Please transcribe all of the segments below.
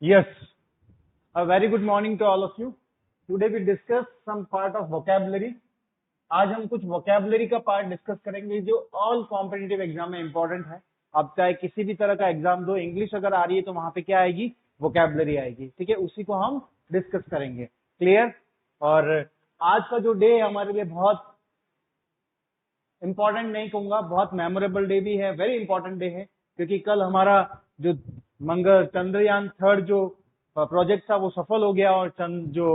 Yes, a very good morning to all of you. Today we discuss some part of vocabulary. आज हम कुछ vocabulary का part discuss करेंगे जो all competitive exam में important है. आप चाहे किसी भी तरह का एग्जाम दो, इंग्लिश अगर आ रही है तो वहां पे क्या आएगी, vocabulary आएगी. ठीक है, उसी को हम डिस्कस करेंगे. क्लियर? और आज का जो डे है हमारे लिए बहुत इंपॉर्टेंट नहीं कहूंगा, बहुत मेमोरेबल डे भी है, वेरी इंपॉर्टेंट डे है, क्योंकि कल हमारा जो चंद्रयान 3 जो प्रोजेक्ट था वो सफल हो गया और जो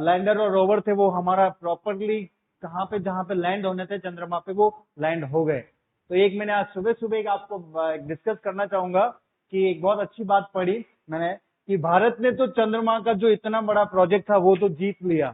लैंडर और रोवर थे वो हमारा प्रॉपरली कहाँ पे जहाँ पे लैंड होने थे चंद्रमा पे वो लैंड हो गए. तो एक मैंने आज सुबह सुबह एक आपको डिस्कस करना चाहूंगा कि एक बहुत अच्छी बात पढ़ी मैंने कि भारत ने तो चंद्रमा का जो इतना बड़ा प्रोजेक्ट था वो तो जीत लिया.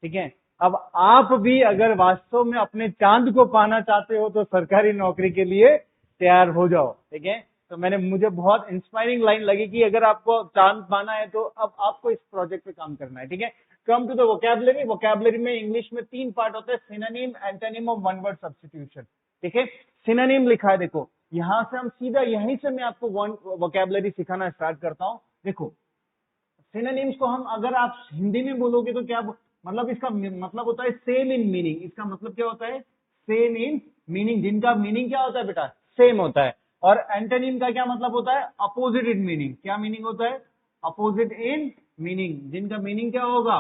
ठीक है, अब आप भी अगर वास्तव में अपने चांद को पाना चाहते हो तो सरकारी नौकरी के लिए तैयार हो जाओ. ठीक है, तो मुझे बहुत इंस्पायरिंग लाइन लगी कि अगर आपको चांद पाना है तो अब आपको इस प्रोजेक्ट पे काम करना है. ठीक है, come to the vocabulary. Vocabulary में इंग्लिश में 3 पार्ट होते हैं, सिनोनिम, एंटोनिम और वन वर्ड सब्स्टिट्यूशन. ठीक है, सिनोनिम लिखा है, देखो यहां से हम सीधा यहीं से मैं आपको वोकैबुलरी सिखाना स्टार्ट करता हूं. देखो सिनोनिम्स को हम अगर आप हिंदी में बोलोगे तो क्या मतलब, इसका मतलब होता है सेम इन मीनिंग. इसका मतलब क्या होता है, सेम इन मीनिंग, जिनका मीनिंग क्या होता है बेटा, सेम होता है. और एंटोनिम का क्या मतलब होता है, अपोजिट इन मीनिंग. क्या मीनिंग होता है, अपोजिट इन मीनिंग, जिनका मीनिंग क्या होगा,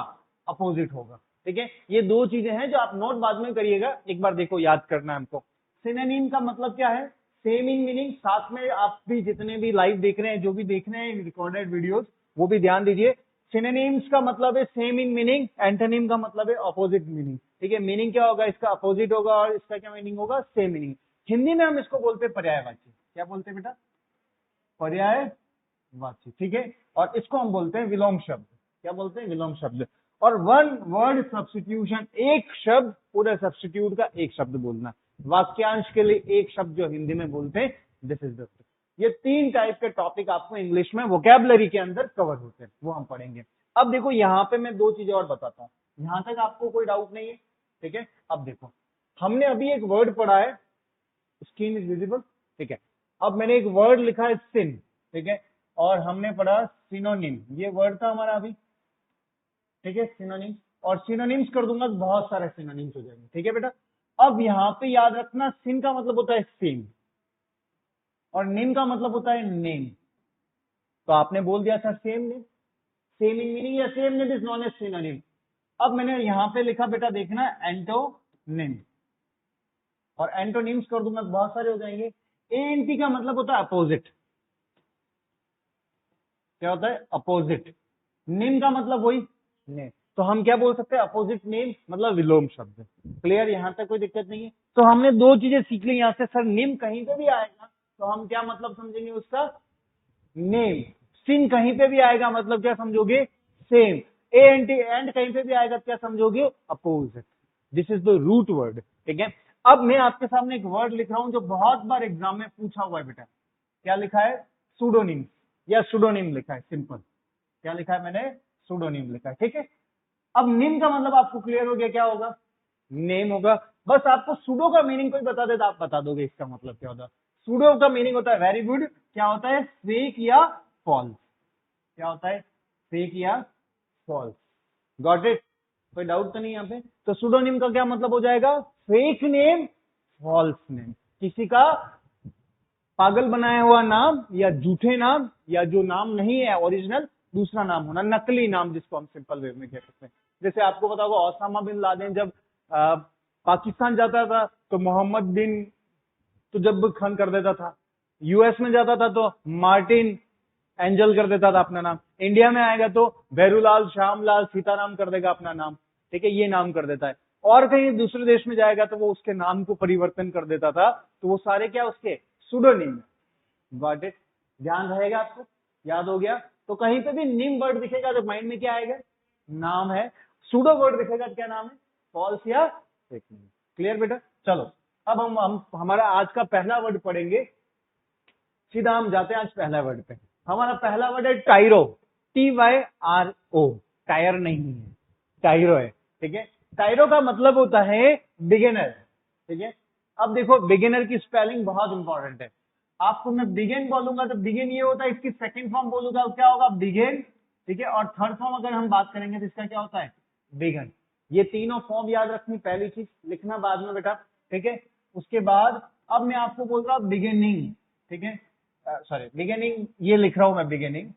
अपोजिट होगा. ठीक है, ये दो चीजें हैं जो आप नोट बाद में करिएगा, एक बार देखो याद करना है हमको. सिनोनिम का मतलब क्या है, सेम इन मीनिंग. साथ में आप भी जितने भी लाइव देख रहे हैं, जो भी देख रहे हैं रिकॉर्डेड वीडियोस, वो भी ध्यान दीजिए. सिनोनिम्स का मतलब है सेम इन मीनिंग, एंटोनिम का मतलब है अपोजिट मीनिंग. ठीक है, मीनिंग क्या होगा, इसका अपोजिट होगा और इसका क्या मीनिंग होगा, सेम मीनिंग. हिंदी में हम इसको बोलते हैं पर्यायवाची. क्या बोलते हैं बेटा, पर्यायवाची. ठीक है, और इसको हम बोलते हैं विलोम शब्द. क्या बोलते हैं, विलोम शब्द. और वन वर्ड सब्स्टिट्यूशन, एक शब्द पूरे सब्स्टिट्यूट का एक शब्द बोलना. वाक्यांश के लिए एक शब्द जो हिंदी में बोलते हैं, दिस इज द. ये 3 टाइप के टॉपिक आपको इंग्लिश में वोकैबुलरी के अंदर कवर होते हैं, वो हम पढ़ेंगे. अब देखो यहाँ पे मैं 2 चीजें और बताता हूँ, यहां तक आपको कोई डाउट नहीं है. ठीक है, अब देखो हमने अभी एक वर्ड पढ़ा है, स्क्रीन इज विजिबल. ठीक है, अब मैंने एक वर्ड लिखा है सिन. ठीक है, और हमने पढ़ा सिनोनिम, ये वर्ड था हमारा अभी. ठीक है, सिनोनिम, और सिनोनिम्स कर दूंगा तो बहुत सारे सिनोनिम्स हो जाएंगे. ठीक है बेटा, अब यहाँ पे याद रखना, सिन का मतलब होता है सेम और निम का मतलब होता है नेम. तो आपने बोल दिया था same name, same in meaning या same name is known as synonym. अब मैंने यहां पे लिखा बेटा, देखना एंटोनिम, और एंटोनिम्स कर दूंगा तो बहुत सारे हो जाएंगे. एएनटी का मतलब होता है अपोजिट. क्या होता है, अपोजिट. निम का मतलब वही नेम. तो हम क्या बोल सकते हैं, अपोजिट नेम मतलब विलोम शब्द. क्लियर, यहां तक कोई दिक्कत नहीं है. तो हमने 2 चीजें सीख ली यहां से. सर निम कहीं पे भी आएगा तो हम क्या मतलब समझेंगे उसका, नेम. सिन कहीं पे भी आएगा मतलब क्या समझोगे, सेम. एंटी एंड कहीं पे भी आएगा क्या समझोगे, opposite. This is the root word. ठीक है, अब मैं आपके सामने एक वर्ड लिख रहा हूं जो बहुत बार एग्जाम में पूछा हुआ है बेटा. क्या लिखा है, सुडोनिम या सुडोनिम लिखा है, सिंपल. क्या लिखा है मैंने, सुडोनिम लिखा है. ठीक है, अब निम का मतलब आपको क्लियर हो गया, क्या होगा, नेम होगा. बस आपको सुडो का मीनिंग कोई बता दे तो आप बता दोगे इसका मतलब क्या होता है. सुडो का मीनिंग होता है, वेरी गुड, क्या होता है, फेक या फॉल्स. क्या होता है, फेक या फॉल्स. गॉट इट, कोई डाउट तो नहीं यहाँ पे. तो सुडोनिम का क्या मतलब हो जाएगा, फेक नेम, फॉल्स नेम. किसी का पागल बनाया हुआ नाम या झूठे नाम, या जो नाम नहीं है ओरिजिनल, दूसरा नाम होना, नकली नाम, जिसको हम सिंपल वे में कह सकते हैं. जैसे आपको पता होगा ओसामा बिन लादेन जब पाकिस्तान जाता था तो मोहम्मद बिन तो जब खान कर देता था. यूएस में जाता था तो मार्टिन एंजल कर देता था अपना नाम. इंडिया में आएगा तो भैरूलाल, श्यामलाल, सीताराम कर देगा अपना नाम. ठीक है, ये नाम कर देता है. और कहीं दूसरे देश में जाएगा तो वो उसके नाम को परिवर्तन कर देता था. तो वो सारे क्या उसके सुडोनिम. गॉट इट, ध्यान रहेगा आपको, याद हो गया. तो कहीं पे भी निम वर्ड दिखेगा तो माइंड में क्या आएगा, नाम है. सुडो वर्ड दिखेगा तो क्या नाम है, फॉल्स या फेक नेम. क्लियर बेटा, चलो अब हम हमारा आज का पहला वर्ड पढ़ेंगे. सीधा हम जाते हैं आज पहला वर्ड पे. हमारा पहला वर्ड है टायरो. TYRO, टायर नहीं है, टायरो है. ठीक है, टायरो का मतलब होता है बिगिनर. ठीक है, अब देखो बिगिनर की स्पेलिंग बहुत इंपॉर्टेंट है. आपको मैं बिगिन बोलूंगा तो बिगिन ये होता है, इसकी सेकंड फॉर्म बोलूंगा तो क्या होगा, बिगिन। ठीक है, और थर्ड फॉर्म अगर हम बात करेंगे तो इसका क्या होता है, बिगन। ये तीनों फॉर्म याद रखनी, पहली चीज, लिखना बाद में बेटा। ठीक है, उसके बाद अब मैं आपको बोल रहा हूं बिगिनिंग। ठीक है, सॉरी बिगिनिंग, ये लिख रहा हूं मैं बिगिनिंग,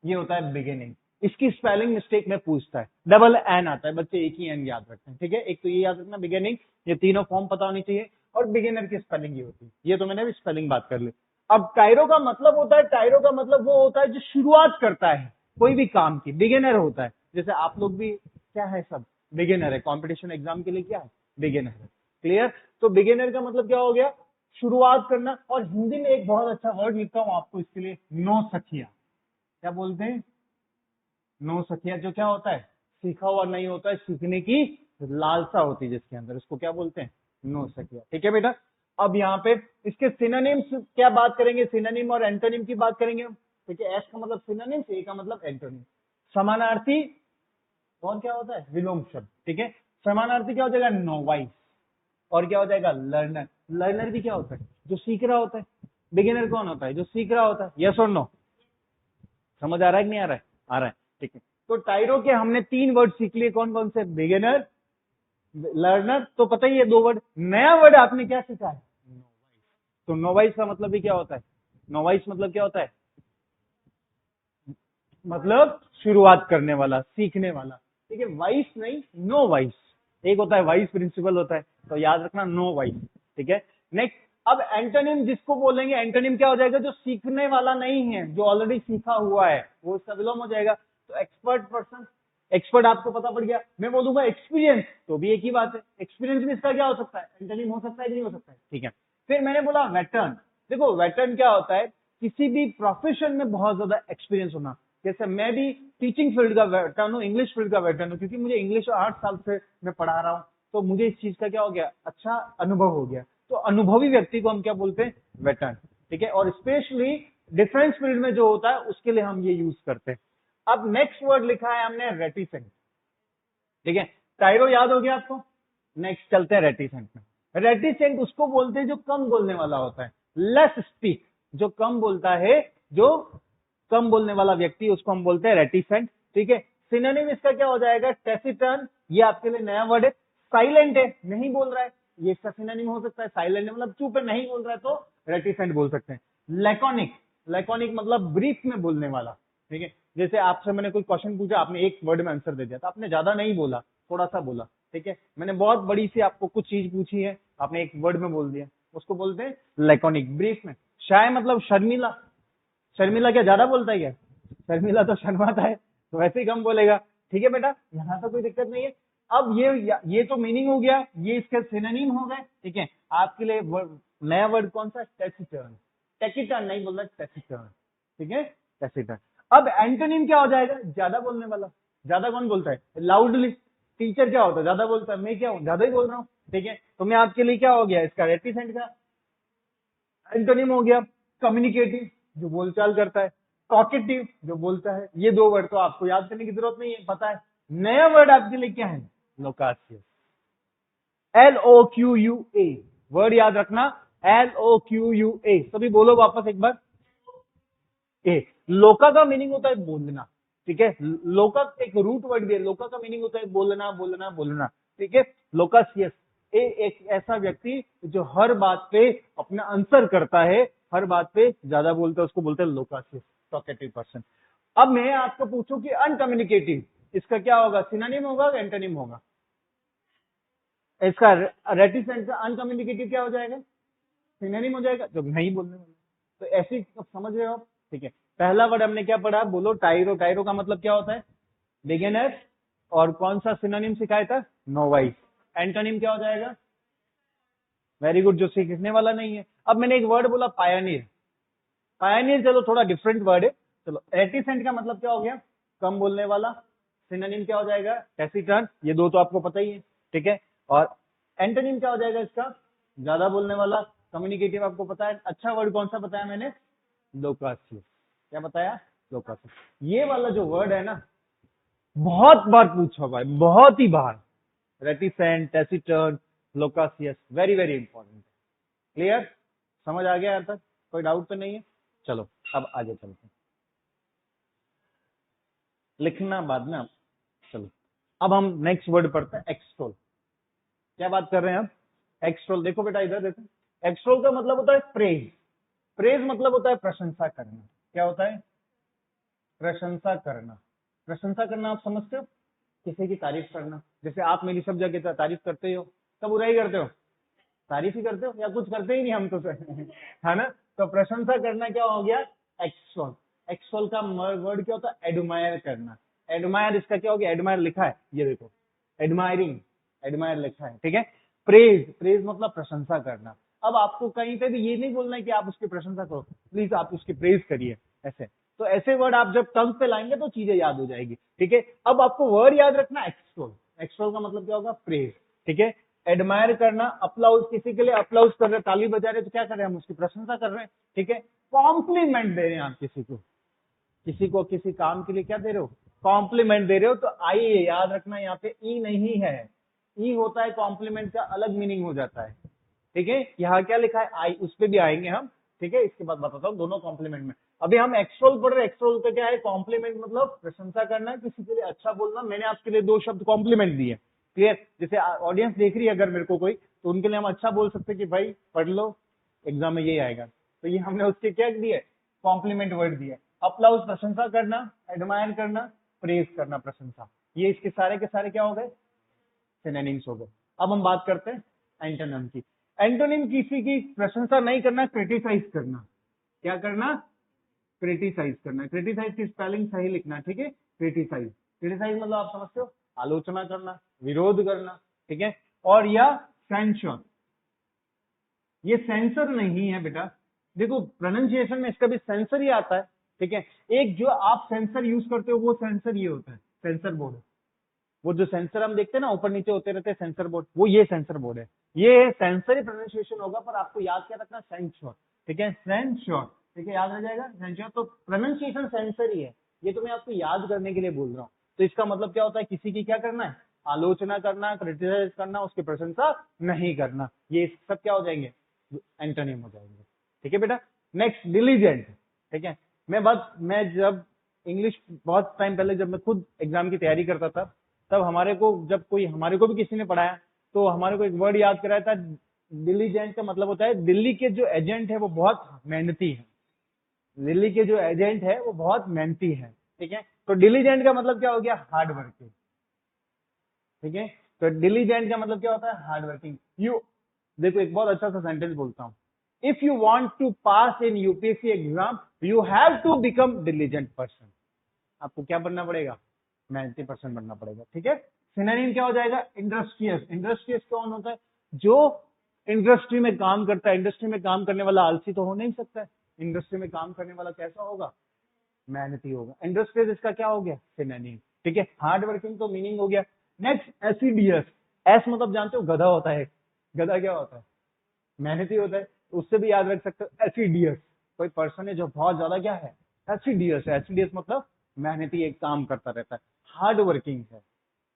ये होता है बिगिनिंग। इसकी स्पेलिंग मिस्टेक में पूछता है, डबल एन आता है, बच्चे एक ही एन याद रखते हैं। ठीक है, एक तो ये याद रखना बिगिनिंग, ये तीनों फॉर्म पता होनी चाहिए, और बिगिनर की स्पेलिंग ये होती है। ये तो मैंने भी स्पेलिंग बात कर ली। अब टायरो का मतलब होता है, टायरो का मतलब वो होता है जो शुरुआत करता है कोई भी काम की, बिगिनर होता है। जैसे आप लोग भी क्या है, सब बिगिनर है, कॉम्पिटिशन एग्जाम के लिए क्या है, बिगिनर है। क्लियर, तो बिगिनर का मतलब क्या हो गया, शुरुआत करना। और हिंदी में एक बहुत अच्छा वर्ड लिखता हूं आपको इसके लिए, नौ सखिया। क्या बोलते हैं, नौ सखिया, जो क्या होता है, सीखा हुआ नहीं होता है, सीखने की लालसा होती है जिसके अंदर, उसको क्या बोलते हैं, नौ सखिया। ठीक है बेटा, अब यहाँ पे इसके सिनोनिम्स क्या बात करेंगे, सिनोनिम और एंटोनिम की बात करेंगे हम। ठीक है, एस का मतलब सिनोनिम, ए का मतलब एंटोनिम। समानार्थी और क्या होता है, विलोम शब्द। ठीक है, समानार्थी क्या हो जाएगा, नोवाइस। और क्या हो जाएगा, लर्नर। लर्नर भी क्या होता है, जो सीख रहा होता है। बिगिनर कौन होता है, जो सीख रहा होता है। यस और नो, समझ आ रहा है कि नहीं आ रहा है, आ रहा है। ठीक है, तो टायरो के हमने 3 वर्ड सीख लिए, कौन कौन से, बिगिनर, लर्नर, तो पता ही है 2 वर्ड। नया वर्ड आपने क्या सीखा है, नोवाइस। तो नोवाइस का मतलब भी क्या होता है, नोवाइस मतलब क्या होता है, मतलब शुरुआत करने वाला, सीखने वाला। ठीक है, वाइस नहीं, नो वाइस। एक होता है वाइस प्रिंसिपल होता है, तो याद रखना नो वाइस। ठीक है, नेक्स्ट, अब एंटोनिम जिसको बोलेंगे, एंटोनिम क्या हो जाएगा, जो सीखने वाला नहीं है, जो ऑलरेडी सीखा हुआ है, वो इसका विलोम हो जाएगा। तो एक्सपर्ट पर्सन, एक्सपर्ट आपको पता पड़ गया। मैं बोलूंगा एक्सपीरियंस, तो भी एक ही बात है, एक्सपीरियंस भी इसका क्या हो सकता है, एंटोनिम हो सकता है कि नहीं हो सकता है। ठीक है, फिर मैंने बोला वेटर्न। देखो वेटर्न क्या होता है, किसी भी प्रोफेशन में बहुत ज्यादा एक्सपीरियंस होना। जैसे मैं भी टीचिंग फील्ड का वेटर्न हूँ, इंग्लिश फील्ड का वेटर्न हूँ, क्योंकि मुझे इंग्लिश 8 साल से मैं पढ़ा रहा हूँ, तो मुझे इस चीज का क्या हो गया, अच्छा अनुभव हो गया। तो अनुभवी व्यक्ति को हम क्या बोलते हैं, वेटर्न। ठीक है, और स्पेशली डिफेंस फील्ड में जो होता है उसके लिए हम ये यूज करते हैं। अब नेक्स्ट वर्ड लिखा है हमने रेटिसेंट। ठीक है, टायरो याद हो गया आपको। नेक्स्ट चलते हैं रेटिसेंट में। रेटिसेंट उसको बोलते हैं जो कम बोलने वाला होता है, लेस स्पीक, जो कम बोलता है, जो कम बोलने वाला व्यक्ति, उसको हम बोलते हैं रेटिसेंट। ठीक है, सिनोनिम इसका क्या हो जाएगा, टेसिटर्न। ये आपके लिए नया वर्ड है। साइलेंट है, नहीं बोल रहा है, ये इसका सिनोनिम हो सकता है। साइलेंट है मतलब चुप है, नहीं बोल रहा है, तो रेटिसेंट बोल सकते हैं। लैकोनिक, लैकोनिक मतलब ब्रीफ में बोलने वाला। ठीक है, जैसे आपसे मैंने कोई क्वेश्चन पूछा, आपने एक वर्ड में आंसर दे दिया, तो आपने ज्यादा नहीं बोला, थोड़ा सा बोला। ठीक है, मैंने बहुत बड़ी सी आपको कुछ चीज पूछी है, आपने एक वर्ड में बोल दिया, उसको बोलते हैं लैकोनिक, ब्रीफ में। शाय मतलब शर्मिला, शर्मिला क्या ज्यादा बोलता है क्या, शर्मिला तो शर्माता है, तो वैसे ही कम बोलेगा। ठीक है बेटा, यहाँ तो कोई दिक्कत नहीं है। अब ये तो मीनिंग हो गया, ये इसके सिनोनिम हो गए। ठीक है, आपके लिए नया वर्ड कौन सा, टेसिटर्न। टेकिटर्न नहीं बोलना, टेसिटर्न। ठीक है, टेसिटर्न। अब एंटोनिम क्या हो जाएगा, ज्यादा बोलने वाला। ज्यादा कौन बोलता है, लाउडली। टीचर क्या होता है, ज्यादा बोलता है, मैं क्या हूँ, ज्यादा ही बोल रहा हूँ। ठीक है, तो मैं आपके लिए क्या हो गया, इसका रेटिसेंट का एंटोनिम हो गया कम्युनिकेटिव, जो बोलचाल करता है, टॉकेटिव, जो बोलता है। ये 2 वर्ड तो आपको याद करने की जरूरत नहीं है, पता है। नया वर्ड आपके लिए क्या है, लोकासियस, LOQUA, वर्ड याद रखना, LOQUA। सभी बोलो वापस एक बार, ए। लोका का मीनिंग होता है बोलना। ठीक है, लोका एक रूट वर्ड भी है, लोका का मीनिंग होता है बोलना, बोलना, बोलना। ठीक है, लोकासियस, एक ऐसा व्यक्ति जो हर बात पे अपना आंसर करता है, हर बात पे ज्यादा बोलता है, उसको बोलते हैं लोकासियस, टॉकेटिव पर्सन। अब मैं आपको पूछूं कि अनकम्युनिकेटिव, इसका क्या होगा, सिनोनिम होगा, एंटोनिम होगा। इसका रेटिसेंट का अनकम्युनिकेटिव क्या हो जाएगा, सिनोनिम हो जाएगा, जो नहीं बोलने वाला। तो ऐसी समझ रहे हो आप। ठीक है, पहला वर्ड हमने क्या पढ़ा, बोलो टायरो। टायरो का मतलब क्या होता है, बिगिनर। और कौन सा सिनोनिम सिखाया था, नोवाइस। एंटोनिम क्या हो जाएगा, वेरी गुड, जो सीखने वाला नहीं है। अब मैंने एक वर्ड बोला पायनियर। पायनियर चलो थोड़ा डिफरेंट वर्ड है। चलो, रेटिसेंट का मतलब क्या हो गया, कम बोलने वाला। सिनोनिम क्या हो जाएगा, टेसिटर्न, ये 2 तो आपको पता ही है। ठीक है, और एंटोनिम क्या हो जाएगा इसका, ज्यादा बोलने वाला। कम्युनिकेटिव आपको पता है। अच्छा वर्ड कौन सा बताया मैंने, लोकासियस। क्या बताया, लोकासियस। ये वाला जो वर्ड है ना, बहुत बार पूछा हुआ है, बहुत ही बार। Reticent, taciturn, loquacious, very very important. Clear, समझ आ गया यार तक, कोई डाउट तो नहीं है? चलो अब आगे चलते हैं, लिखना बाद में। चलो अब हम नेक्स्ट वर्ड पढ़ते हैं, एक्सटोल। क्या बात कर रहे हैं अब? एक्सटोल। देखो बेटा इधर देखो, एक्सटोल का मतलब होता है प्रेज। प्रेज मतलब होता है प्रशंसा करना। क्या होता है? प्रशंसा करना। प्रशंसा करना आप समझते हो? किसी की तारीफ करना। जैसे आप मेरी सब जगह तारीफ करते हो, कब बुराई करते हो? तारीफ ही करते हो, या कुछ करते ही नहीं हम तो है ना? तो प्रशंसा करना क्या हो गया? एक्सटोल। एक्सटोल का वर्ड क्या होता है? एडमायर करना। एडमायर, इसका क्या हो गया? एडमायर लिखा है, ये देखो, एडमायरिंग, एडमायर लिखा है, ठीक है। प्रेज, प्रेज मतलब प्रशंसा करना। अब आपको कहीं पे भी ये नहीं बोलना है कि आप उसकी प्रशंसा करो, प्लीज आप उसकी प्रेज करिए, ऐसे। तो ऐसे वर्ड आप जब टंग पे लाएंगे तो चीजें याद हो जाएगी, ठीक है। अब आपको वर्ड याद रखना, एक्सटोल। एक्सटोल का मतलब क्या होगा? प्रेज, ठीक है। एडमायर करना, अप्लाउज, किसी के लिए अप्लाउज कर रहे हैं, ताली बजा रहे हैं, तो क्या कर रहे हैं? हम उसकी प्रशंसा कर रहे हैं, ठीक है। कॉम्प्लीमेंट दे रहे हैं आप किसी को, किसी काम के लिए क्या दे रहे हो? कॉम्प्लीमेंट दे रहे हो। तो आई याद रखना, यहाँ पे ई नहीं है, ई होता है कॉम्प्लीमेंट का अलग मीनिंग हो जाता है, ठीक है। यहाँ क्या लिखा है? आई, उस पर भी आएंगे हम, ठीक है। इसके बाद बताता हूँ दोनों कॉम्प्लीमेंट में। अभी हम एक्सटोल पढ़ रहे हैं। एक्सटोल का क्या है? कॉम्प्लीमेंट मतलब प्रशंसा करना, किसी के लिए अच्छा बोलना। मैंने आपके लिए दो शब्द कॉम्प्लीमेंट दिए, क्लियर। जैसे ऑडियंस देख रही है अगर मेरे को कोई, तो उनके लिए हम अच्छा बोल सकते हैं कि भाई पढ़ लो, एग्जाम में यही आएगा। तो ये हमने उसके क्या दिए? कॉम्प्लीमेंट वर्ड दिए। अप्लाउज प्रशंसा करना, एडमायर करना, प्रेज करना, प्रशंसा। ये इसके सारे के सारे क्या हो गए? सिनोनिम्स हो गए। अब हम बात करते हैं एंटोनिम की। एंटोनिम किसी की प्रशंसा नहीं करना, क्रिटिसाइज करना। क्या करना? क्रिटिसाइज करना। क्रिटिसाइज की स्पेलिंग सही लिखना, ठीक है। क्रिटिसाइज, क्रिटिसाइज मतलब आप समझते हो? आलोचना करना, विरोध करना, ठीक है। और या सेंसर, ये सेंसर नहीं है बेटा। देखो प्रोनाउंसिएशन में इसका भी सेंसर ही आता है, ठीक है। एक जो आप सेंसर यूज करते हो वो सेंसर ये होता है, सेंसर बोर्ड। वो जो सेंसर हम देखते हैं ना, ऊपर नीचे होते रहते हैं सेंसर बोर्ड, वो ये सेंसर बोर्ड है। ये सेंसर ही प्रोनाउंसिएशन होगा, पर आपको याद क्या रखना? सेंसर, ठीक है। सेंसर, ठीक है, याद रह जाएगा सेंसर। तो प्रोनाउंसिएशन सेंसर ही है, ये तो मैं आपको याद करने के लिए बोल रहा हूँ। तो इसका मतलब क्या होता है? किसी की क्या करना है? आलोचना करना, क्रिटिसाइज करना, उसकी प्रशंसा नहीं करना। ये सब क्या हो जाएंगे? एंटोनिम हो जाएंगे, ठीक है बेटा। नेक्स्ट, डिलीजेंट, ठीक है। मैं जब इंग्लिश बहुत टाइम पहले जब मैं खुद एग्जाम की तैयारी करता था, तब हमारे को भी किसी ने पढ़ाया, तो हमारे को एक वर्ड याद कराया था, डिलीजेंट का मतलब होता है दिल्ली के जो एजेंट है वो बहुत मेहनती है। दिल्ली के जो एजेंट है वो बहुत मेहनती है, ठीक है। तो डिलीजेंट का मतलब क्या हो गया? हार्ड वर्किंग, ठीक है। तो डिलीजेंट का मतलब क्या होता है? Hard working. यू देखो एक बहुत अच्छा सा सेंटेंस बोलता हूं, if you want to pass in UPSC exam you have to become diligent person. आपको क्या बनना पड़ेगा? 90% बनना पड़ेगा, ठीक है। सिनोनिम क्या हो जाएगा? इंडस्ट्रियस। इंडस्ट्रियस कौन होता है? जो इंडस्ट्री में काम करता है। इंडस्ट्री में काम करने वाला आलसी तो हो नहीं सकता है। इंडस्ट्री में काम करने वाला कैसा होगा? मेहनती होगा। इंडस्ट्रियस इसका क्या हो गया? सिनोनिम, ठीक है। हार्ड वर्किंग तो मीनिंग हो गया। नेक्स्ट, एसिडियस। एस मतलब जानते हो? गधा होता है। गधा क्या होता है? मेहनती होता है। तो उससे भी याद रख सकते हो एसिडियस, कोई पर्सन है जो बहुत ज्यादा क्या है? एसिडियस है। एसिडियस मतलब मेहनती, एक काम करता रहता है, हार्ड वर्किंग है,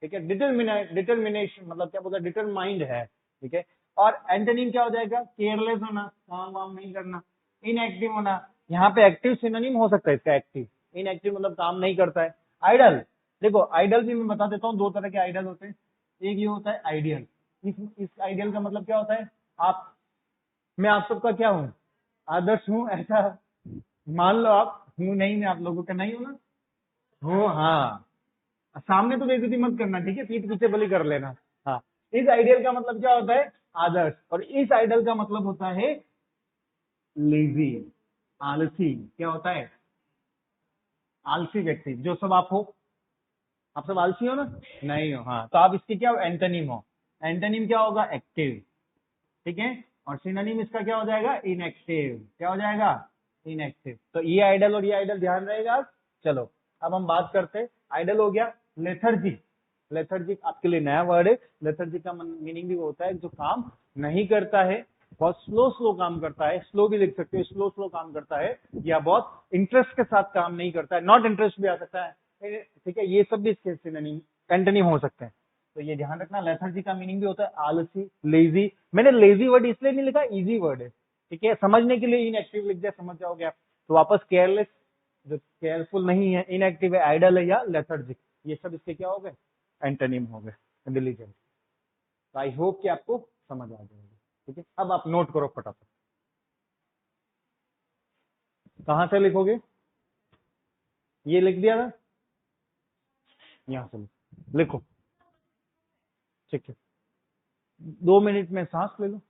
ठीक है। डिटर्मिनेशन मतलब क्या बोलता है? डिटरमाइंड है, ठीक है। और एंटोनिम क्या हो जाएगा? केयरलेस होना, काम वाम नहीं करना। इनएक्टिव होना, यहाँ पे एक्टिव सिनोनिम हो सकता है इसका, एक्टिव। इनएक्टिव मतलब काम नहीं करता है। आइडल, देखो आइडल भी मैं बता देता हूँ, दो तरह के आइडल होते हैं। एक ये होता है आइडियल। इस आइडियल का मतलब क्या होता है? आप, मैं आप सबका क्या हूँ? आदर्श हूँ, ऐसा मान लो। आप हूँ नहीं, मैं आप लोगों का नहीं हूँ ना, हो, हाँ। सामने तो बेइज्जती मत करना, ठीक है, पीठ पीछे बलि कर लेना। हाँ, इस आइडियल का मतलब क्या होता है? आदर्श। और इस आइडियल का मतलब होता है लेजी, आलसी। क्या होता है? आलसी व्यक्ति, जो सब आप हो। आप सब आलसी हो ना? नहीं हो, हाँ। तो आप इसके क्या हो? एंटोनिम हो। एंटोनिम क्या होगा? एक्टिव, ठीक है। और सिनोनिम इसका क्या हो जाएगा? इनएक्टिव। क्या हो जाएगा? इनएक्टिव। तो ये आइडल और ये आइडल ध्यान रहेगा। चलो अब हम बात करते हैं, आइडल हो गया। लेथर्जी, लेथर्जी आपके लिए नया वर्ड है। लेथर्जी का मीनिंग भी होता है जो काम नहीं करता है, बहुत स्लो स्लो काम करता है। स्लो भी लिख सकते हो, स्लो स्लो काम करता है, या बहुत इंटरेस्ट के साथ काम नहीं करता है। नॉट इंटरेस्ट भी आ सकता है, ठीक है। ये सब भी इसके सिनोनिम, एंटोनिम हो सकते हैं। तो ये ध्यान रखना, लेथर्जी का मीनिंग भी होता है आलसी, लेजी। मैंने लेजी वर्ड इसलिए नहीं लिखा, इजी वर्ड है, ठीक है, समझने के लिए इनएक्टिव लिख दिया, समझ जाओगे आप। तो वापस केयरलेस, जो केयरफुल नहीं है, इनएक्टिव है, आइडल है या लेथर्जिक, ये सब इसके क्या हो गए, एंटोनिम हो गए, डिलीजेंट। तो आई होप कि आपको समझ आ जाएगी, ठीक है। अब आप नोट करो फटाफट, कहां से लिखोगे, ये लिख दिया था, यहां से लिखो, ठीक है। 2 मिनट में सांस ले लो।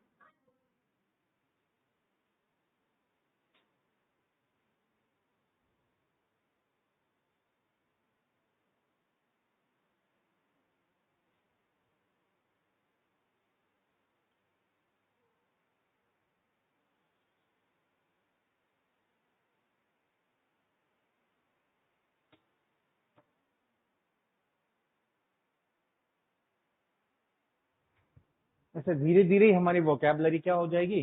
ऐसे धीरे धीरे ही हमारी वोकैबुलरी क्या हो जाएगी,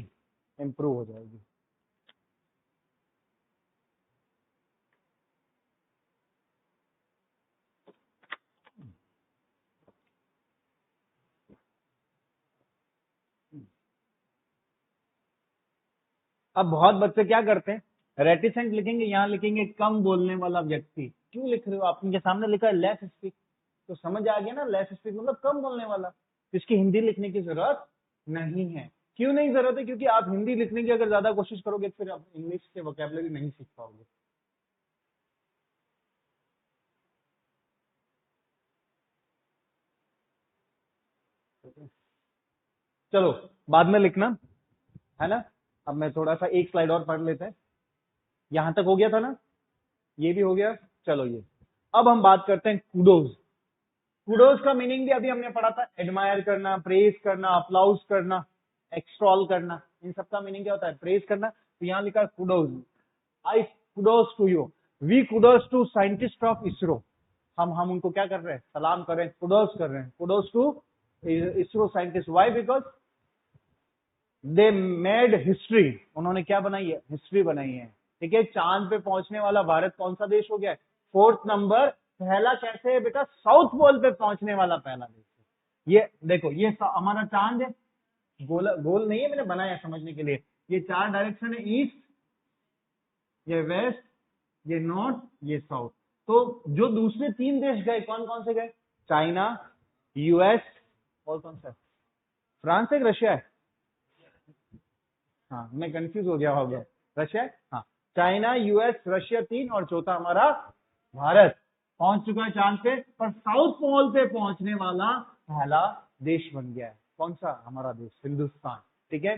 इंप्रूव हो जाएगी। अब बहुत बच्चे क्या करते हैं, रेटिसेंट लिखेंगे, यहाँ लिखेंगे कम बोलने वाला व्यक्ति। क्यों लिख रहे हो, आपके सामने लिखा है लेस स्पीक, तो समझ आ गया ना, लेस स्पीक मतलब कम बोलने वाला, तो इसकी हिंदी लिखने की जरूरत नहीं है। क्यों नहीं जरूरत है, क्योंकि आप हिंदी लिखने की अगर ज्यादा कोशिश करोगे तो फिर आप इंग्लिश के वोकैबुलरी नहीं सीख पाओगे। चलो बाद में लिखना, है ना। अब मैं थोड़ा सा एक स्लाइड और पढ़ लेते हैं, यहां तक हो गया था ना, ये भी हो गया। चलो ये, अब हम बात करते हैं कुडोज। कुडोज का मीनिंग भी अभी हमने पढ़ा था, एडमायर करना, प्रेज करना, अप्लाउज करना, एक्सट्रॉल करना, इन सबका मीनिंग क्या होता है, प्रेज करना। तो यहाँ लिखा है kudos, I kudos to you, we kudos to scientist of ISRO. हम उनको क्या कर रहे हैं, सलाम कर रहे हैं, कुडोज कर रहे हैं, kudos to ISRO scientist. Why, because they made history, उन्होंने क्या बनाई है, हिस्ट्री बनाई है, ठीक है। चांद पे पहुंचने वाला भारत कौन सा देश हो गया, 4th नंबर। पहला कैसे है बेटा, साउथ पोल पे पहुंचने वाला पहला देश है। ये देखो, ये हमारा चांद है, गोल गोल नहीं है, मैंने बनाया समझने के लिए। ये 4 डायरेक्शन है, ईस्ट, ये वेस्ट, ये नॉर्थ, ये साउथ। तो जो दूसरे 3 देश गए, कौन कौन से गए, चाइना, यूएस, और कौन सा, फ्रांस एक रशिया है, हाँ मैं कंफ्यूज हो गया होगा, रशिया, हाँ चाइना, यूएस, रशिया 3, और चौथा हमारा भारत पहुंच चुका है चांद पे। पर साउथ पोल पे पहुंचने वाला पहला देश बन गया है, कौन सा, हमारा देश हिंदुस्तान, ठीक है।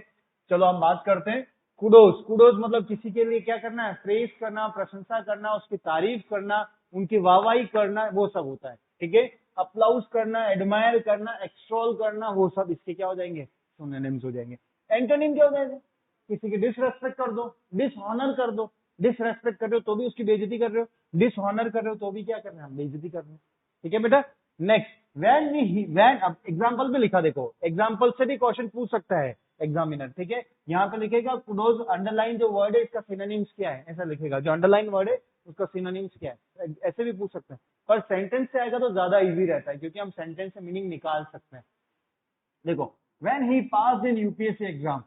चलो हम बात करते हैं कुडोज। कुडोज मतलब किसी के लिए क्या करना है, प्रेस करना, प्रशंसा करना, उसकी तारीफ करना, उनकी वाहवाही करना, वो सब होता है, ठीक है। अप्लाउज करना, एडमायर करना, एक्सट्रोल करना, वो सब इसके क्या हो जाएंगे, सिनोनिम्स हो जाएंगे। एंटोनिम क्या हो जाएगा, किसी की डिसरेस्पेक्ट कर दो, डिसऑनर कर दो, डिसरेस्पेक्ट कर रहे हो तो भी उसकी बेइज्जती कर रहे हो, डिसऑनर कर रहे हो तो भी क्या कर रहे हैं, बेइज्जती कर रहे हो, ठीक है बेटा। नेक्स्ट, वैन अब एग्जाम्पल भी लिखा, देखो एग्जाम्पल से भी क्वेश्चन पूछ सकता है एग्जामिनर, ठीक है। यहाँ पे लिखेगा कुडोज, अंडरलाइन जो वर्ड है इसका सिनोनिम्स क्या है, ऐसा लिखेगा, जो अंडरलाइन वर्ड है उसका सिनोनिम्स क्या है, ऐसे भी पूछ सकते हैं। पर सेंटेंस से आएगा तो ज्यादा इजी रहता है, क्योंकि हम सेंटेंस से मीनिंग निकाल सकते हैं। देखो, when he passed in UPSC exam,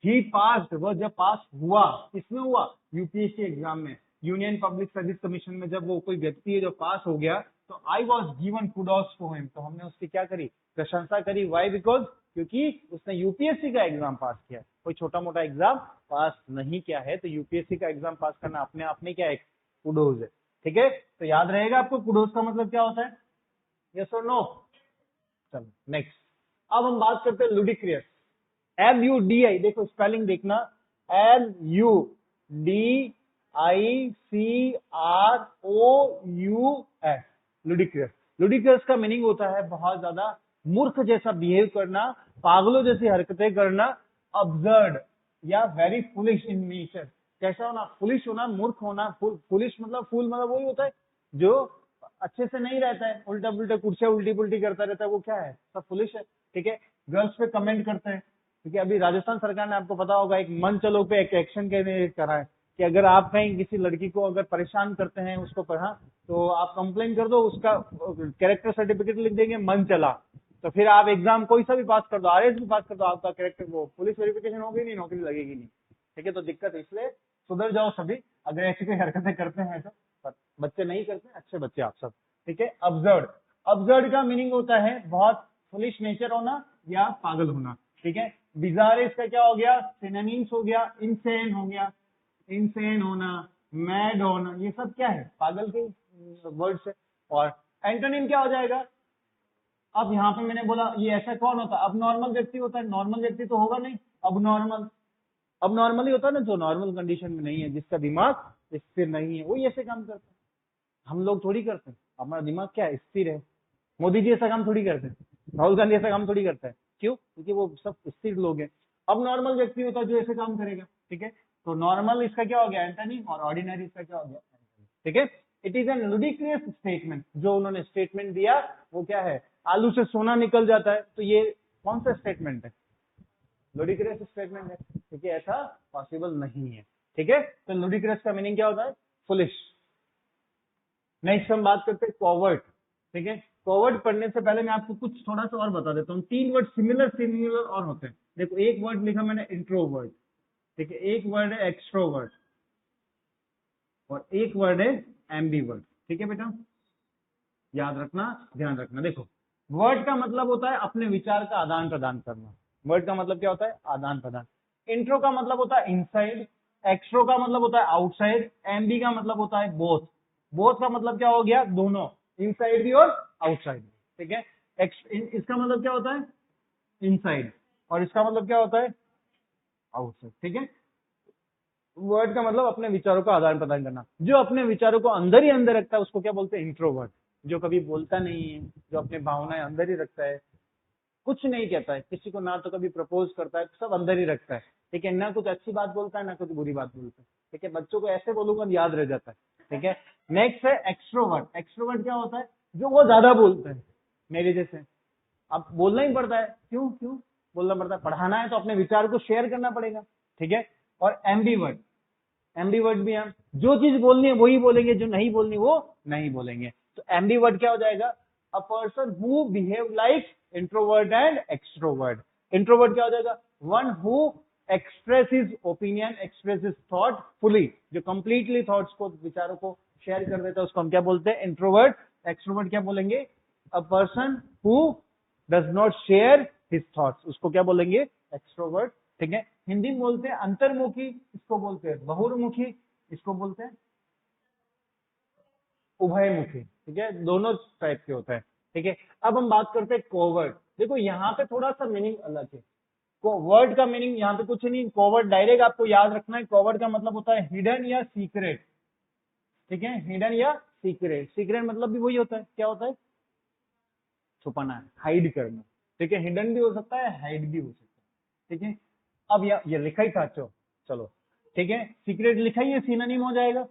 he passed वो जब पास हुआ, किसमें हुआ, यूपीएससी एग्जाम में, यूनियन पब्लिक सर्विस कमीशन में। जब वो कोई व्यक्ति है जो पास हो गया, तो I was given kudos to him, तो हमने उसकी क्या करी, प्रशंसा करी। वाई, बिकॉज क्योंकि उसने यूपीएससी का एग्जाम पास किया, कोई छोटा मोटा एग्जाम पास नहीं किया है। तो यूपीएससी का एग्जाम पास करना अपने आप में क्या है, कुडोज है, ठीक है। तो याद रहेगा आपको कुडोज का मतलब क्या होता है, यस और नो। चलो नेक्स्ट, अब हम बात करते हैं लुडिक्रियस। LUDI, देखो स्पेलिंग देखना, LUDICROUS, लुडिक्रियस। लुडिक्रियस का मीनिंग होता है बहुत ज्यादा मूर्ख जैसा बिहेव करना, पागलों जैसी हरकतें करना, अब्सर्ड या वेरी फुलिश इन नेचर। कैसा होना, फुलिश होना, मूर्ख होना। फुलिश मतलब, फूल मतलब वही होता है जो अच्छे से नहीं रहता है, उल्टा पुल्टा कुर्सियां उल्टी पुल्टी करता रहता है, वो क्या है, सब फुलिश है, ठीक है। गर्ल्स पे कमेंट करते हैं, क्योंकि अभी राजस्थान सरकार ने, आपको पता होगा, एक मन चलो पे एक एक्शन करा है कि अगर आप कहीं किसी लड़की को अगर परेशान करते हैं, उसको पढ़ा, तो आप कंप्लेन कर दो, उसका कैरेक्टर सर्टिफिकेट लिख देंगे मन चला, तो फिर आप एग्जाम कोई सा भी पास कर दो, आरएस भी पास कर दो, आपका कैरेक्टर वो पुलिस वेरिफिकेशन होगी नहीं, नौकरी लगेगी नहीं। ठीक है, तो दिक्कत है, इसलिए सुधर जाओ सभी अगर ऐसी कोई हरकतें करते हैं तो। पर बच्चे नहीं करते, अच्छे बच्चे आप सब। ठीक है, अब्सर्ड, अब्सर्ड का मीनिंग होता है बहुत फुलिश नेचर होना या पागल होना। ठीक है, बिजार इसका क्या हो गया, सिनोनिम्स हो गया, इनसेन हो गया, इनसेन होना, मैड होना, ये सब क्या है, पागल के वर्ड्स है। और एंटोनिम क्या हो जाएगा, अब यहाँ पे मैंने बोला ये ऐसा कौन होता है, अब नॉर्मल व्यक्ति होता है, नॉर्मल व्यक्ति तो होगा नहीं, अब नॉर्मल, अब नॉर्मल ही होता है ना जो नॉर्मल कंडीशन में नहीं है, जिसका दिमाग स्थिर नहीं है, वही ऐसे काम करता है। हम लोग थोड़ी करते हैं, हमारा दिमाग क्या है, स्थिर है। मोदी जी ऐसा काम थोड़ी करते हैं, राहुल गांधी ऐसा काम थोड़ी करता है, क्यों, क्योंकि वो सब स्थिर लोग हैं। अब नॉर्मल व्यक्ति होता है जो ऐसे काम करेगा। ठीक है, तो नॉर्मल इसका क्या हो गया, एंटोनिम, और ऑर्डिनरी इसका क्या हो गया। ठीक है, इट इज एन लुडिक्रियस स्टेटमेंट, जो उन्होंने स्टेटमेंट दिया वो क्या है, आलू से सोना निकल जाता है, तो ये कौन सा स्टेटमेंट है, लुडिक्रियस स्टेटमेंट है। ठीक है, ऐसा पॉसिबल नहीं है। ठीक है, तो लुडिक्रियस का मीनिंग क्या होता है, फुलिश। नेक्स्ट हम बात करते हैं कॉवर्ट। ठीक है, कॉवर्ट पढ़ने से पहले मैं आपको कुछ थोड़ा सा और बता देता हूँ। 3 वर्ड सिमिलर सिमिलर और होते हैं। देखो, एक वर्ड लिखा मैंने इंट्रोवर्ट, ठीक है, एक वर्ड है एक्सट्रोवर्ट, और एक वर्ड है एम्बीवर्ट। ठीक है बेटा, याद रखना, ध्यान रखना। देखो, वर्ड का मतलब होता है अपने विचार का आदान प्रदान करना। वर्ड का मतलब क्या होता है, आदान प्रदान। इंट्रो का मतलब होता है इनसाइड, एक्सट्रो का मतलब होता है आउटसाइड, एमबी का मतलब होता है बोथ। बोथ का मतलब क्या हो गया, दोनों, इनसाइड भी और आउटसाइड भी। ठीक है, इसका मतलब क्या होता है, इनसाइड, और इसका मतलब क्या होता है, आउटसाइड। ठीक है, वर्ड का मतलब अपने विचारों का आदान प्रदान करना। जो अपने विचारों को अंदर ही अंदर रखता है उसको क्या बोलते हैं, इंट्रोवर्ट। जो कभी बोलता नहीं है, जो अपने भावनाएं अंदर ही रखता है, कुछ नहीं कहता है, किसी को ना तो कभी प्रपोज करता है, सब अंदर ही रखता है। ठीक है, ना कुछ अच्छी बात बोलता है, ना कुछ बुरी बात बोलता है। ठीक है, बच्चों को ऐसे बोलूंगा याद रह जाता है। ठीक है, नेक्स्ट है एक्सट्रोवर्ट। एक्सट्रोवर्ट क्या होता है, जो वो ज्यादा बोलता है, मेरे जैसे। अब बोलना ही पड़ता है, क्यों क्यों बोलना पड़ता है, पढ़ाना है तो अपने विचार को शेयर करना पड़ेगा। ठीक है, और एम्बीवर्ट, एम्बीवर्ट भी हम जो चीज बोलनी है वही बोलेंगे, जो नहीं बोलनी वो नहीं बोलेंगे। तो एम्बीवर्ट क्या हो जाएगा, a person who behave like introvert and extrovert. Introvert क्या हो जाएगा, one who express his opinion, express his thought fully, जो कंप्लीटली थॉट्स को, विचारों को शेयर कर देता है, उसको हम क्या बोलते हैं, इंट्रोवर्ट। एक्सट्रोवर्ट क्या बोलेंगे, a person who does not share his thoughts, उसको क्या बोलेंगे, एक्सट्रोवर्ट। ठीक है, हिंदी में बोलते हैं अंतर्मुखी, इसको बोलते हैं बहुर्मुखी, इसको बोलते हैं उभयमुखी। ठीक है, दोनों टाइप के होता है। ठीक है, अब हम बात करते हैं कोवर्ट। देखो, यहाँ पे थोड़ा सा मीनिंग अलग है। वर्ड का मीनिंग यहाँ पे कुछ नहीं, कोवर्ट डायरेक्ट आपको याद रखना है। कोवर्ट का मतलब होता है हिडन या सीक्रेट। ठीक है, हिडन या सीक्रेट। सीक्रेट मतलब भी वही होता है, क्या होता है, छुपाना है, हाइड करना। ठीक है, हिडन भी हो सकता है, हाइड भी हो सकता है। ठीक है, अब ये लिखा ही था, चलो ठीक है, सीक्रेट लिखा ही है, सिनोनिम हो जाएगा।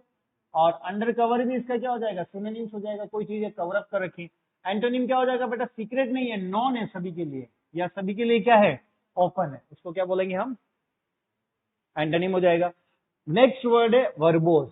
और अंडर कवर भी इसका क्या हो जाएगा, सिनोनिम्स हो जाएगा, कोई चीज कवर अप कर रखी। एंटोनिम क्या हो जाएगा बेटा, सीक्रेट नहीं है, नॉन है सभी के लिए, या सभी के लिए क्या है, ओपन है, उसको क्या बोलेंगे हम, एंटोनिम हो जाएगा। नेक्स्ट वर्ड है वर्बोस।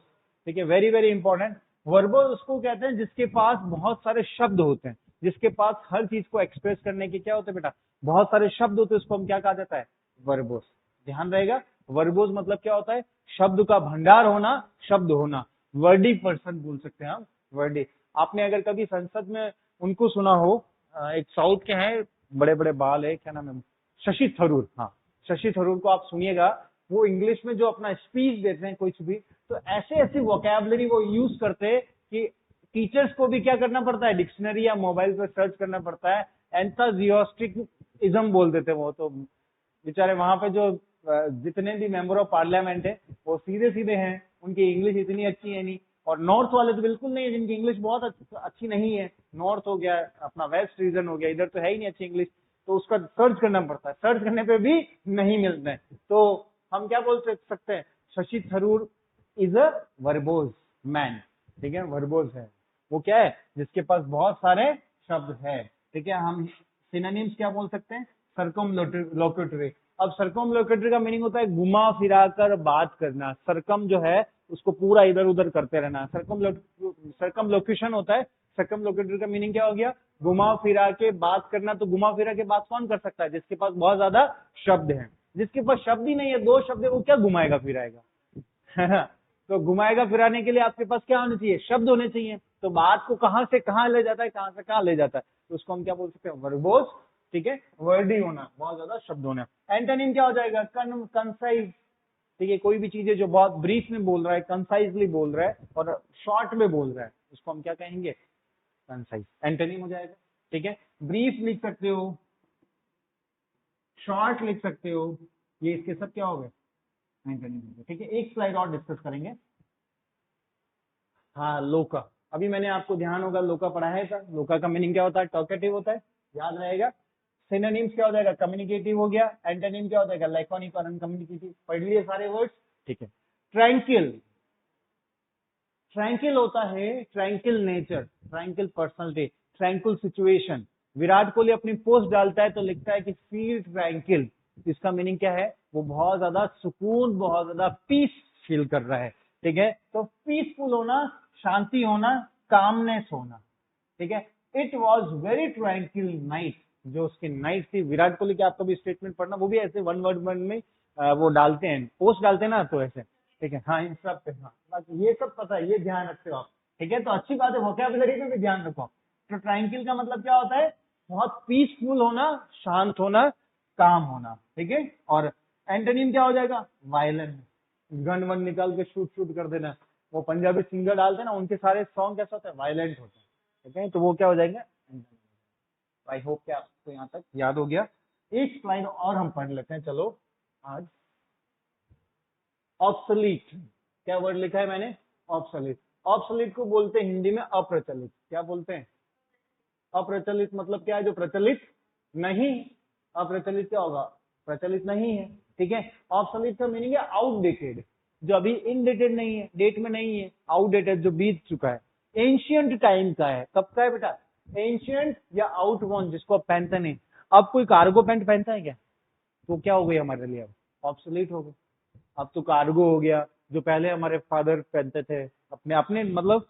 ठीक है, वेरी वेरी इंपॉर्टेंट। वर्बोस उसको कहते हैं जिसके पास बहुत सारे शब्द होते हैं, जिसके पास हर चीज को एक्सप्रेस करने के क्या होते हैं बेटा, बहुत सारे शब्द होते हैं, उसको हम क्या कहा जाता है, वर्बोस। ध्यान रहेगा, वर्बोस मतलब क्या होता है, शब्द का भंडार होना, शब्द होना। वर्डी पर्सन बोल सकते हैं हम, वर्डी। आपने अगर कभी संसद में उनको सुना हो, एक साउथ के हैं, बड़े बड़े बाल है, क्या नाम है, शशि थरूर। हाँ, शशि थरूर को आप सुनिएगा, वो इंग्लिश में जो अपना स्पीच देते हैं कुछ भी, तो ऐसे ऐसी वोकैबलरी वो यूज करते हैं कि टीचर्स को भी क्या करना पड़ता है, डिक्शनरी या मोबाइल पर सर्च करना पड़ता है। एंथाजियोस्टिकिज्म बोल देते हैं वो तो। बेचारे वहां पे जो जितने भी मेंबर ऑफ पार्लियामेंट है वो सीधे सीधे हैं, उनकी इंग्लिश इतनी अच्छी है नहीं। और नॉर्थ वाले तो बिल्कुल नहीं है, जिनकी इंग्लिश बहुत अच्छी नहीं है। नॉर्थ हो गया, अपना वेस्ट रीजन हो गया, इधर तो है ही नहीं अच्छी इंग्लिश, तो उसका सर्च करना पड़ता है, सर्च करने पे भी नहीं मिलते हैं। तो हम क्या बोल सकते हैं, Shashi Tharoor is a verbose man. ठीक है, वर्बोज है वो, क्या है, जिसके पास बहुत सारे शब्द है। ठीक है, हम सिनोनिम्स क्या बोल सकते हैं, सर्कमलोक्यूटरी। अब सर्कमलोक्यूटरी का मीनिंग होता है घुमा फिरा कर बात करना। सर्कम जो है उसको पूरा इधर उधर करते रहना। सर्कमलोक्यूशन होता है सर्कम लोकेटेड का मीनिंग क्या हो गया? घुमा फिरा के बात करना। तो घुमा फिरा के बात कौन कर सकता है? जिसके पास बहुत ज्यादा शब्द है। जिसके पास शब्द ही नहीं है, दो शब्द है, वो क्या घुमाएगा फिराएगा? है ना? तो घुमाएगा फिराने के लिए आपके पास क्या होने चाहिए? शब्द होने चाहिए। तो बात को कहां से कहां ले जाता है, कहां से कहां ले जाता है, तो उसको हम क्या बोल सकते हैं? वर्बोज। ठीक है, वर्डी होना, बहुत ज्यादा शब्द होना। एंटोनिम क्या हो जाएगा? कंसाइज। ठीक है, कोई भी चीज है जो बहुत ब्रीफ में बोल रहा है, कंसाइजली बोल रहा है और शॉर्ट में बोल रहा है, उसको हम क्या कहेंगे? कंसाइज। एंटोनिम हो जाएगा। ठीक है, ब्रीफ लिख सकते हो, शॉर्ट लिख सकते हो, ये इसके सब क्या हो गए? एंटोनिम हो गए। ठीक है, एक स्लाइड और डिस्कस करेंगे। हाँ, लोका। अभी मैंने आपको ध्यान होगा लोका पढ़ाया था। लोका का मीनिंग क्या होता है? टॉकेटिव होता है, याद रहेगा। सिनोनिम्स क्या हो जाएगा? कम्युनिकेटिव हो गया। एंटोनिम क्या हो जाएगा? लैकोनिक और अनकम्युनिकेटिव। पढ़ लिए सारे वर्ड्स? ठीक है। ट्रैंक्विल, ट्रैंक्विल होता है tranquil nature, tranquil personality, tranquil situation. Virat Kohli अपनी पोस्ट डालता है तो लिखता है कि फील ट्रैंक्विल। इसका मीनिंग क्या है? वो बहुत ज्यादा सुकून, बहुत ज्यादा पीस फील कर रहा है। ठीक है, तो पीसफुल होना, शांति होना, कामनेस होना। ठीक है, it was very tranquil night. जो उसकी नाइट थी, विराट कोहली के आपको भी स्टेटमेंट पढ़ना, वो भी ऐसे वन वर्ड में वो डालते हैं, पोस्ट डालते हैं ना, तो ऐसे। ठीक है, हाँ, इन सब पे, हाँ, बाकी ये सब पता है, ये ध्यान रखते हो आप। ठीक है, तो अच्छी बात है, वोकैबुलरी पे भी ध्यान रखो। तो ट्रैंक्विल का मतलब क्या होता है? बहुत पीसफुल होना, शांत होना, काम होना। ठीक है, और एंटोनिम क्या हो जाएगा? वायलेंट, गन वन निकाल के शूट शूट कर देना। वो पंजाबी सिंगर डालते हैं ना, उनके सारे सॉन्ग कैसे होते हैं? वायलेंट होते हैं। ठीक है, तो वो क्या हो जाएंगे? आई होप कि आपको यहाँ तक याद हो गया। एक स्लाइड और हम पढ़ लेते हैं, चलो आज। ऑब्सोलीट, क्या वर्ड लिखा है मैंने? ऑब्सोलीट। ऑब्सोलीट को बोलते हैं हिंदी में अप्रचलित। क्या बोलते हैं? अप्रचलित मतलब क्या है? जो प्रचलित नहीं। अप्रचलित क्या होगा? प्रचलित नहीं है। ठीक है, ऑब्सोलीट का मीनिंग है आउटडेटेड, जो अभी इनडेटेड नहीं है, डेट में नहीं है, आउटडेटेड, जो बीत चुका है, एंशियंट टाइम का है। कब का है बेटा? एंशियंट या आउटवर्न, जिसको आप पहनते नहीं। अब कोई कार्गो पैंट पहनता है क्या? तो क्या हो गई हमारे लिए? अब ऑब्सोलीट हो गई। अब तो कार्गो हो गया, जो पहले हमारे फादर पहनते थे, अपने अपने मतलब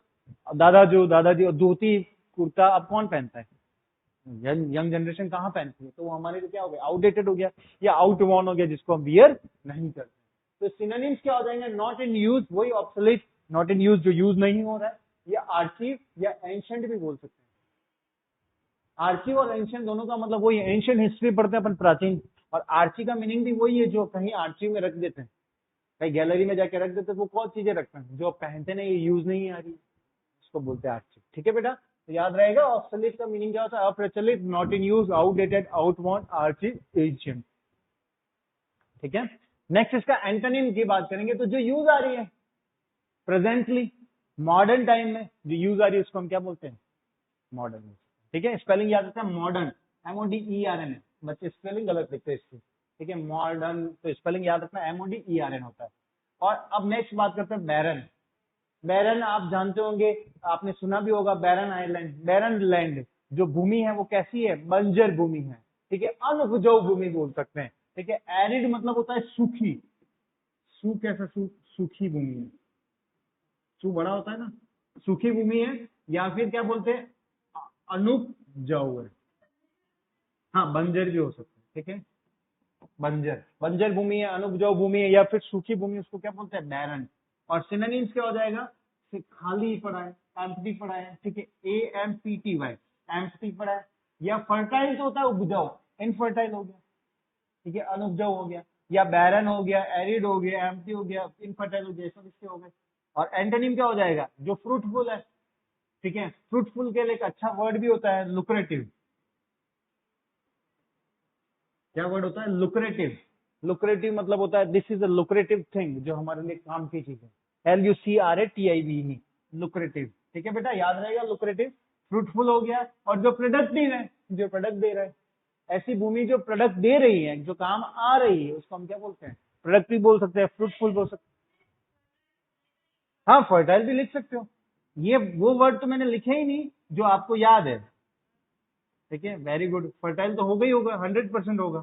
दादाजी, और धोती कुर्ता अब कौन पहनता है? यंग जनरेशन कहाँ पहनती है? तो वो हमारे लिए क्या हो गया? आउटडेटेड हो गया या आउटवर्न हो गया, जिसको हम वियर नहीं करते। तो सिनोनिम्स क्या हो जाएंगे? नॉट इन यूज, वही ऑब्सोलीट, नॉट इन यूज जो यूज नहीं हो रहा है, या आर्चीव या एंशिएंट भी बोल सकते हैं। आर्चीव और एंशिएंट दोनों का मतलब वही है। एंशिएंट हिस्ट्री पढ़ते हैं अपन, प्राचीन, और आर्ची का मीनिंग भी वही है, जो कहीं आर्चीव में रख देते हैं, कहीं गैलरी में जाके रख देते हैं। वो कौन चीजें रखते हैं जो पहनते नहीं, यूज नहीं आ रही, उसको बोलते हैं आर्ची। ठीक है बेटा, तो याद रहेगा ऑब्सोलीट का मीनिंग क्या होता है? अप्रचलित, not in use, outdated, outworn, archaic, ancient. ठीक है, नेक्स्ट इसका एंटोनिम की बात करेंगे। तो जो यूज आ रही है प्रेजेंटली, मॉडर्न टाइम में जो यूज आ रही है, उसको हम क्या बोलते हैं? मॉडर्न। ठीक है, स्पेलिंग याद रखना है, मॉडर्न, MODERN है। बच्चे स्पेलिंग गलत लिखते हैं इसकी। ठीक है, मॉडर्न, तो स्पेलिंग याद रखना, MODERN होता है। और अब नेक्स्ट बात करते हैं बैरन। बैरन आप जानते होंगे, आपने सुना भी होगा, बैरन आइलैंड, बैरन लैंड। जो भूमि है वो कैसी है? बंजर भूमि है। ठीक है, अनउपजाऊ भूमि बोल सकते हैं। ठीक है, एरिड मतलब होता है सूखी। कैसा सूखी भूमि है, सू बड़ा होता है ना, सूखी भूमि है। या फिर क्या बोलते हैं? अनुपजाऊ है। हाँ, बंजर भी हो सकता है। ठीक है, बंजर, बंजर भूमि है, अनुपजाऊ भूमि है, या फिर सूखी भूमि, उसको क्या बोलते हैं? बैरन। और सिनोनिम्स क्या हो जाएगा? खाली पड़ा है, एम्प्टी पड़ा है। ठीक है, AMPTY, एम्प्टी पड़ा है। या फर्टाइल तो होता है उपजाऊ, इनफर्टाइल हो गया। ठीक है, अनुपजाऊ हो गया, या बैरन हो गया, एरिड हो गया, एम्प्टी हो गया, इनफर्टाइल हो गया, सब इसके हो गए। और एंटोनिम क्या हो जाएगा? जो फ्रूटफुल है। ठीक है, फ्रूटफुल के लिए एक अच्छा वर्ड भी होता है, लुक्रेटिव। क्या वर्ड होता है? लुक्रेटिव। लुक्रेटिव मतलब होता है this is a lucrative thing, जो हमारे लिए काम की चीज है। LUCRATIVE, lucrative. ठीक है बेटा, याद रहेगा लुक्रेटिव। फ्रूटफुल हो गया, और जो प्रोडक्टिव है, जो प्रोडक्ट दे रहा है, ऐसी भूमि जो प्रोडक्ट दे रही है, जो काम आ रही है, उसको हम क्या बोलते हैं? प्रोडक्टिव बोल सकते हैं, फ्रूटफुल बोल सकते हैं। हाँ, फर्टाइल भी लिख सकते हो। ये वो वर्ड तो मैंने लिखे ही नहीं जो आपको याद है। ठीक है, वेरी गुड। फर्टाइल तो हो गई होगा, 100% होगा,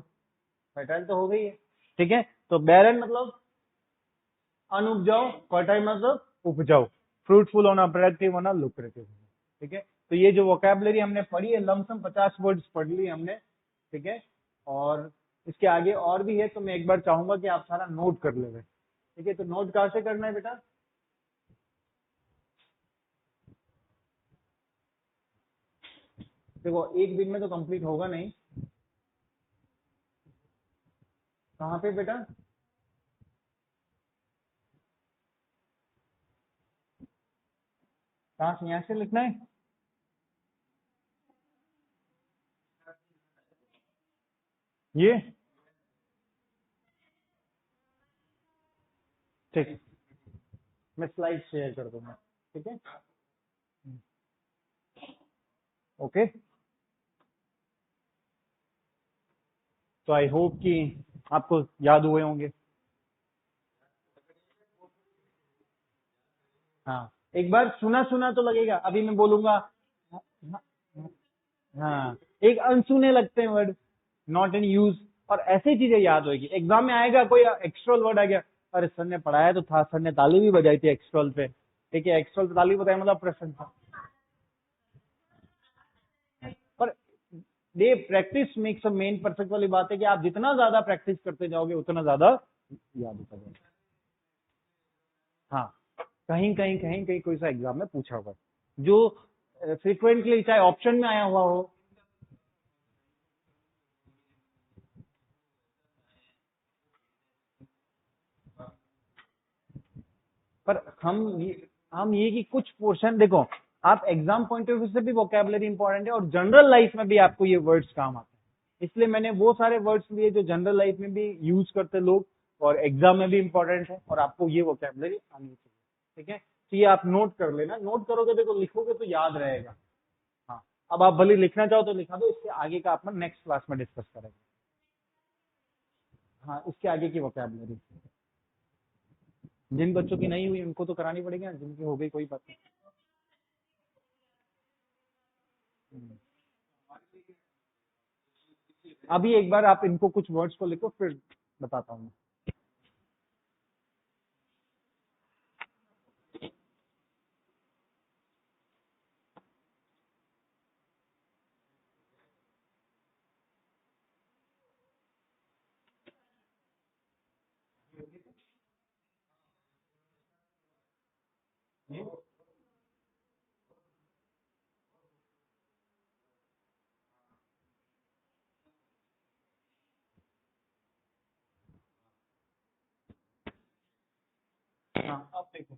फर्टाइल तो हो गई है। ठीक है, तो बैरन मतलब अनुपजाऊ, फर्टाइल मतलब उपजाऊ, फ्रूटफुल होना, प्रोडक्टिव होना, लुक्रेटिव होना। ठीक है, तो ये जो वोकैबुलरी हमने पढ़ी है लमसम 50 वर्ड्स पढ़ ली हमने, ठीक है। और इसके आगे और भी है, तो मैं एक बार चाहूंगा कि आप सारा नोट कर ले, ठीक है। तो नोट कहाँ से करना है बेटा? देखो एक दिन में तो कंप्लीट होगा नहीं। कहाँ पे बेटा? कहाँ से? यहाँ से लिखना है? ये ठीक, मैं स्लाइड शेयर कर दूंगा, ठीक है। ओके, तो आई होप कि आपको याद हुए होंगे। हाँ, एक बार सुना सुना तो लगेगा, अभी मैं बोलूंगा। हाँ, एक अनसुने लगते हैं वर्ड, नॉट इन यूज, और ऐसी चीजें याद होगी। एग्जाम में आएगा कोई एक्स्ट्रल वर्ड आ गया, अरे सर ने पढ़ाया तो था, सर ने ताली भी बजाई थी एक्स्ट्रल पे, ठीक है। एक्स्ट्रल पे ताली बजाई मतलब प्रशंसा। पर ये practice makes a main perfect वाली बात है कि आप जितना ज्यादा प्रैक्टिस करते जाओगे उतना ज्यादा याद होता जाएगा। हाँ, कहीं कहीं कहीं कहीं कोई सा एग्जाम में पूछा होगा जो फ्रिक्वेंटली चाहे ऑप्शन में आया हुआ हो। पर हम ये कि कुछ पोर्शन देखो, आप एग्जाम पॉइंट ऑफ व्यू से भी वोकैबुलरी इंपॉर्टेंट है और जनरल लाइफ में भी आपको ये वर्ड्स काम आते हैं। इसलिए मैंने वो सारे वर्ड्स लिए जो जनरल लाइफ में भी यूज करते लोग और एग्जाम में भी इंपॉर्टेंट है, और आपको ये वोकैबुलरी आनी चाहिए, ठीक है। तो ये आप नोट कर लेना, नोट करोगे देखो, लिखोगे तो याद रहेगा। हाँ, अब आप भले लिखना चाहो तो लिखा दो, इसके आगे का अपन नेक्स्ट क्लास में डिस्कस करेंगे। हाँ, इसके आगे की वोकैबुलरी जिन बच्चों की नहीं हुई उनको तो करानी पड़ेगी ना, जिनकी हो गई कोई बात नहीं। अभी एक बार आप इनको कुछ वर्ड्स को लिखो, फिर बताता हूँ। हाँ, अब देखो।